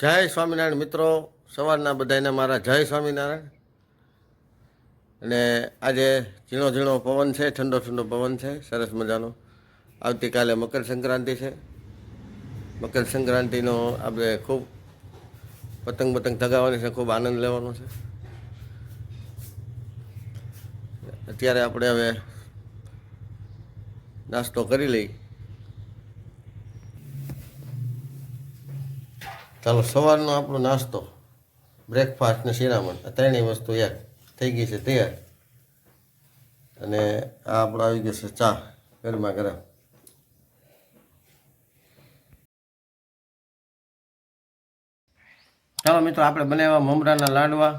જય સ્વામિનારાયણ મિત્રો, સવારના બધાને મારા જય સ્વામિનારાયણ. અને આજે ઝીણો ઝીણો પવન છે, ઠંડો ઠંડો પવન છે, સરસ મજાનો. આવતીકાલે મકર સંક્રાંતિ છે. મકર સંક્રાંતિનો આપણે ખૂબ પતંગ ચગાવવાની છે, ખૂબ આનંદ લેવાનો છે. અત્યારે આપણે હવે નાસ્તો કરી લઈ. ચાલો, સવારનો આપણો નાસ્તો, બ્રેકફાસ્ટ ને શિરામણ, આ ત્રણેય વસ્તુ એક થઈ ગઈ છે તૈયાર. અને આ આપણો આવી ગયો છે ચા, ગરમા ગરમ. ચાલો મિત્રો, આપણે બનાવ્યા મમરાના લાડવા,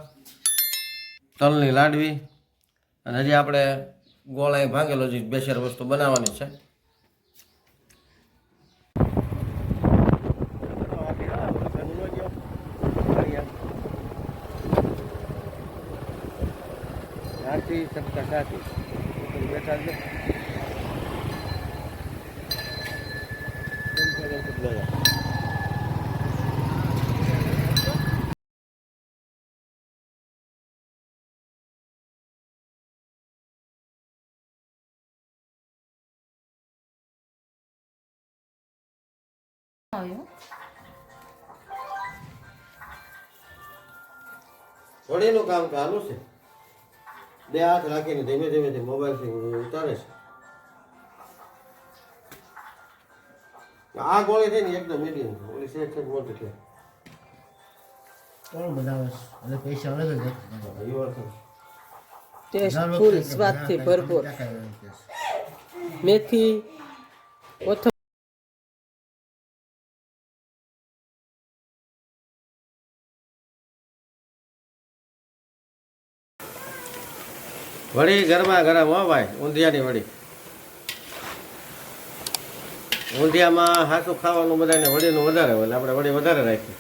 તલની લાડવી, અને હજી આપણે ગોળાએ ભાંગેલો જે બે ચાર વસ્તુ બનાવવાની છે. સાચી સત્તા સાચી બેઠા છે. વળીનું કામ ચાલુ છે. બે હાથ રાખીને ધીમે ધીમે મોબાઈલથી ઉતારે છે. આ ગોળી છે ને એકદમ મીડિયમ છે, ઓલી સેજ સેજ મોટી છે. કોણ બનાવે અને પૈસા અલગ જ ટેસ્ટ ફૂલ, સ્વાદથી ભરપૂર. મેથી, કોથમરી. વળી ગરમા ગરમ હો ભાઈ, ઊંધિયાની વળી. ઊંધિયામાં હાસું ખાવાનું બધાને વળીનું વધારે હોય એટલે આપણે વળી વધારે રાખીએ.